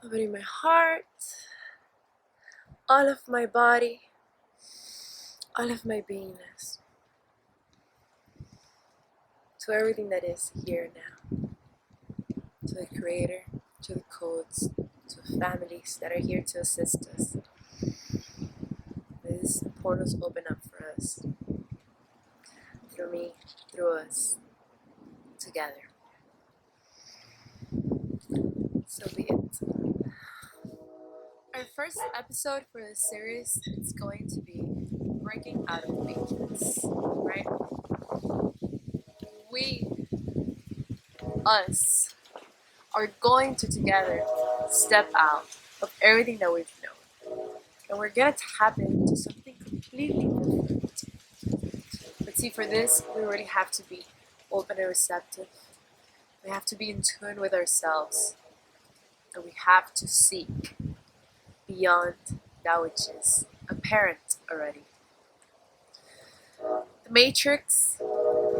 Opening my heart, all of my body, all of my beingness, to everything that is here now, to the Creator, to the codes, to families that are here to assist us. These portals open up for us, through me, through us, together. So be it. Our first episode for this series is going to be breaking out of the matrix, right? We, us, are going to together step out of everything that we've known. And we're gonna tap into something completely different. But see, for this, we already have to be open and receptive. We have to be in tune with ourselves. And we have to seek beyond that which is apparent already. The matrix,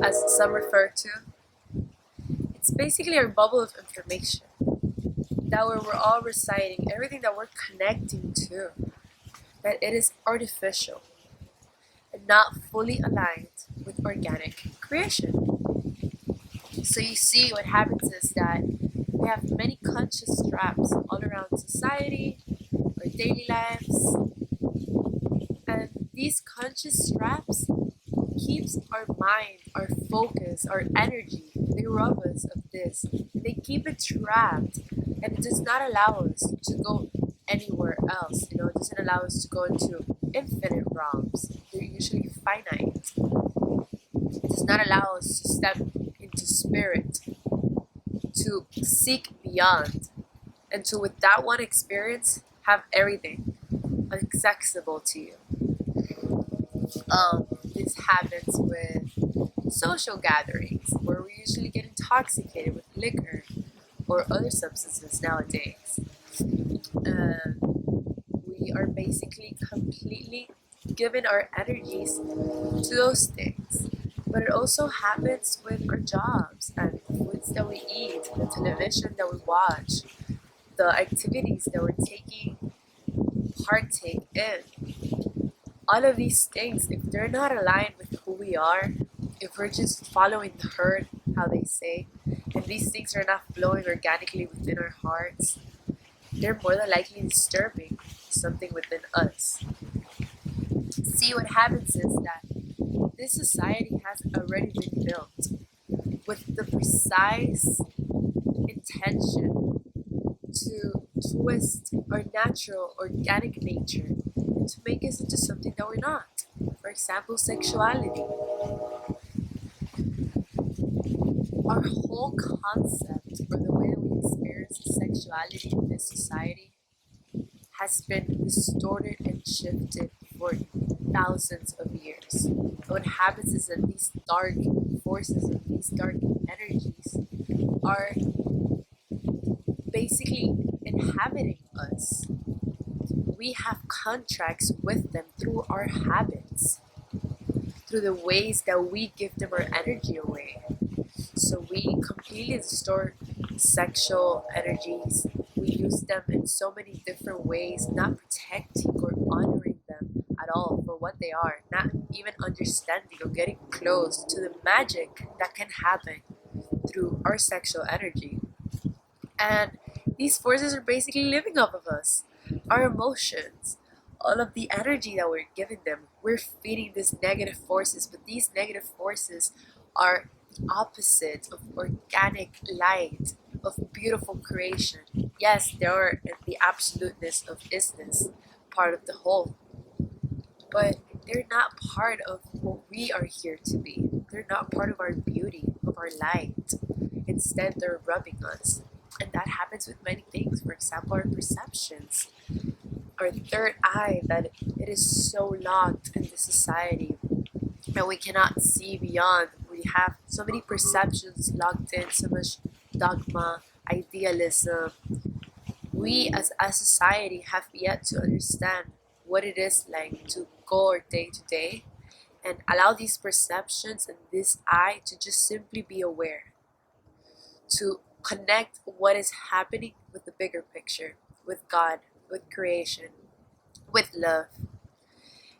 as some refer to, it's basically our bubble of information. That where we're all reciting everything that we're connecting to, that it is artificial and not fully aligned with organic creation. So you see what happens is that we have many conscious traps all around society, our daily lives, and these conscious traps keeps our mind, our focus, our energy, they rob us of this. They keep it trapped, and it does not allow us to go anywhere else. It doesn't allow us to go into infinite realms. They're usually finite. It does not allow us to step into spirit, to seek beyond, and to, with that one experience, have everything accessible to you. This happens with social gatherings where we usually get intoxicated with liquor or other substances nowadays. We are basically completely giving our energies to those things. But it also happens with our jobs and the foods that we eat, the television that we watch, the activities that we're taking partake in. All of these things, if they're not aligned with who we are, if we're just following the herd, how they say, and these things are not flowing organically within our hearts, they're more than likely disturbing something within us. See, what happens is that this society has already been built with the precise intention to twist our natural, organic nature and to make us into something that we're not. For example, sexuality. Our whole concept, or the way that we experience sexuality in this society, has been distorted and shifted for thousands of years. And what happens is that these dark forces and these dark energies are basically inhabiting us. We have contracts with them through our habits, through the ways that we give them our energy away. So we completely distort sexual energies. We use them in so many different ways, not protecting or honoring them at all for what they are, not even understanding or getting close to the magic that can happen through our sexual energy. And these forces are basically living off of us, our emotions, all of the energy that we're giving them. We're feeding these negative forces, but these negative forces are the opposite of organic light, of beautiful creation. Yes, they are in the absoluteness of isness, part of the whole, but they're not part of what we are here to be. They're not part of our beauty, of our light. Instead, they're rubbing us. And that happens with many things. For example, our perceptions. our third eye, that it is so locked in the society that we cannot see beyond. We have so many perceptions locked in, so much dogma, idealism. We as a society have yet to understand what it is like to go our day to day and allow these perceptions and this eye to just simply be aware, to connect what is happening with the bigger picture, with God, with creation, with love.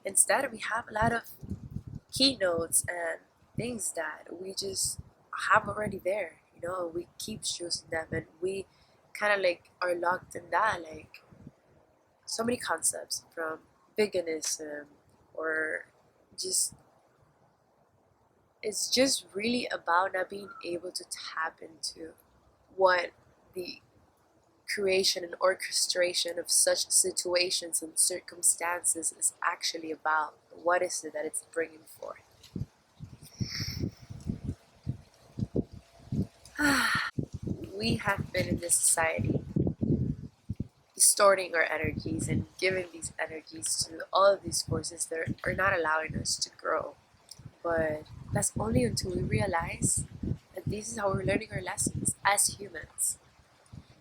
Instead, we have a lot of keynotes and things that we just have already there. We keep choosing them, and we kind of like are locked in that, like so many concepts from veganism, or just it's just really about not being able to tap into what the creation and orchestration of such situations and circumstances is actually about. What is it that it's bringing forth? We have been in this society distorting our energies and giving these energies to all of these forces that are not allowing us to grow. But that's only until we realize that this is how we're learning our lessons as humans.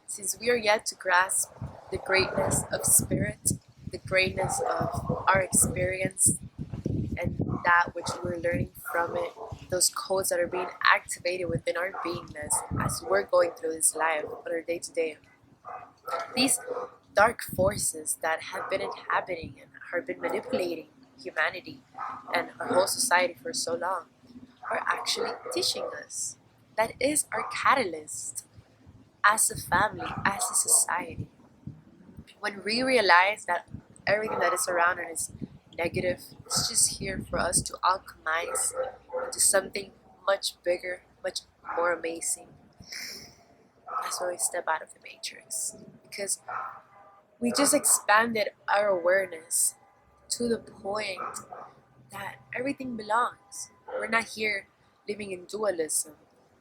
Since we are yet to grasp the greatness of spirit, the greatness of our experience, and that which we're learning from it, those codes that are being activated within our beingness as we're going through this life on our day to day. These dark forces that have been inhabiting and have been manipulating humanity and our whole society for so long are actually teaching us. That is our catalyst as a family, as a society. When we realize that everything that is around us is negative, it's just here for us to alchemize into something much bigger, much more amazing. That's when we step out of the matrix. Because we just expanded our awareness to the point that everything belongs. We're not here living in dualism.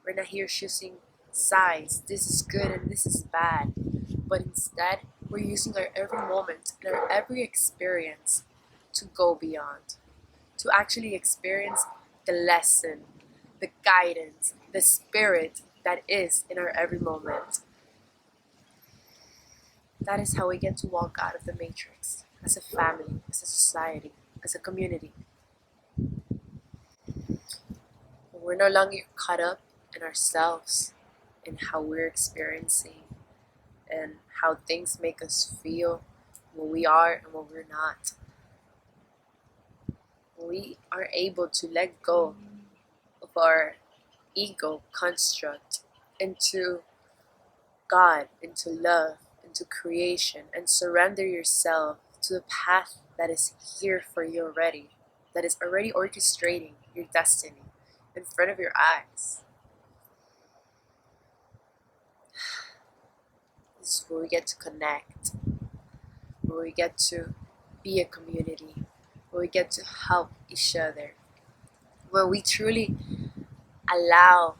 We're not here choosing sides. This is good and this is bad. But instead, we're using our every moment and our every experience to go beyond, to actually experience the lesson, the guidance, the spirit that is in our every moment. That is how we get to walk out of the matrix as a family, as a society, as a community. We're no longer caught up in ourselves and how we're experiencing and how things make us feel, what we are and what we're not. We are able to let go of our ego construct into God, into love, into creation, and surrender yourself to the path that is here for you already, that is already orchestrating your destiny in front of your eyes. This is where we get to connect, where we get to be a community, where we get to help each other, where we truly allow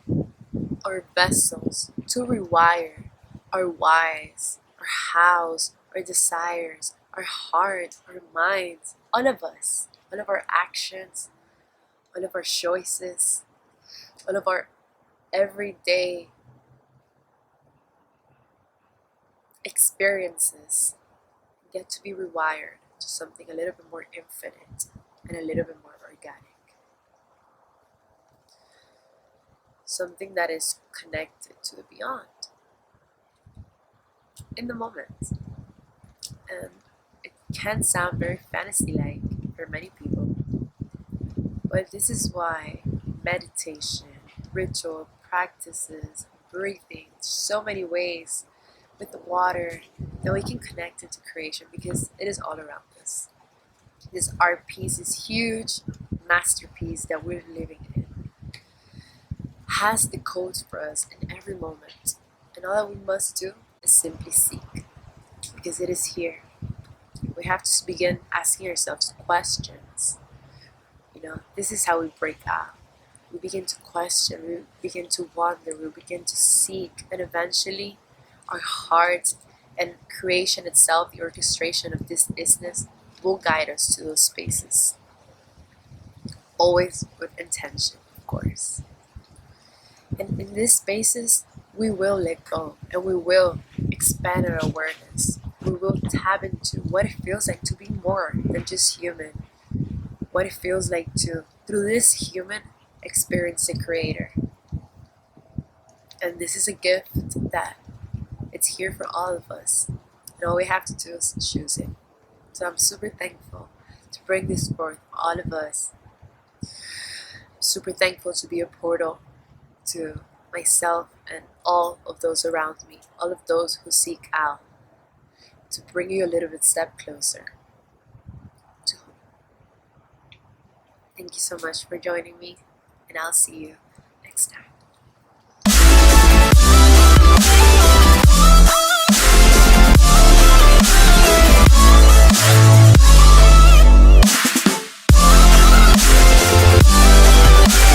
our vessels to rewire our whys, our hows, our desires, our heart, our minds, all of us, all of our actions, all of our choices, all of our everyday experiences get to be rewired to something a little bit more infinite and a little bit more organic. Something that is connected to the beyond in the moment. And it can sound very fantasy-like for many people, but this is why meditation, ritual practices, breathing, so many ways with the water that we can connect into creation, because it is all around us. This art piece, this huge masterpiece that we're living in, has the codes for us in every moment. And all that we must do is simply seek, because it is here. We have to begin asking ourselves questions. This is how we break out. We begin to question, we begin to wonder, we begin to seek, and eventually our heart And creation itself, the orchestration of this isness, will guide us to those spaces. Always with intention, of course. And in these spaces, we will let go and we will expand our awareness. We will tap into what it feels like to be more than just human. What it feels like to, through this human, experience the Creator. And this is a gift that it's here for all of us. And all we have to do is choose it. So I'm super thankful to bring this forth for all of us. I'm super thankful to be a portal to myself and all of those around me, all of those who seek out, to bring you a little bit step closer to home. Thank you so much for joining me, and I'll see you next time.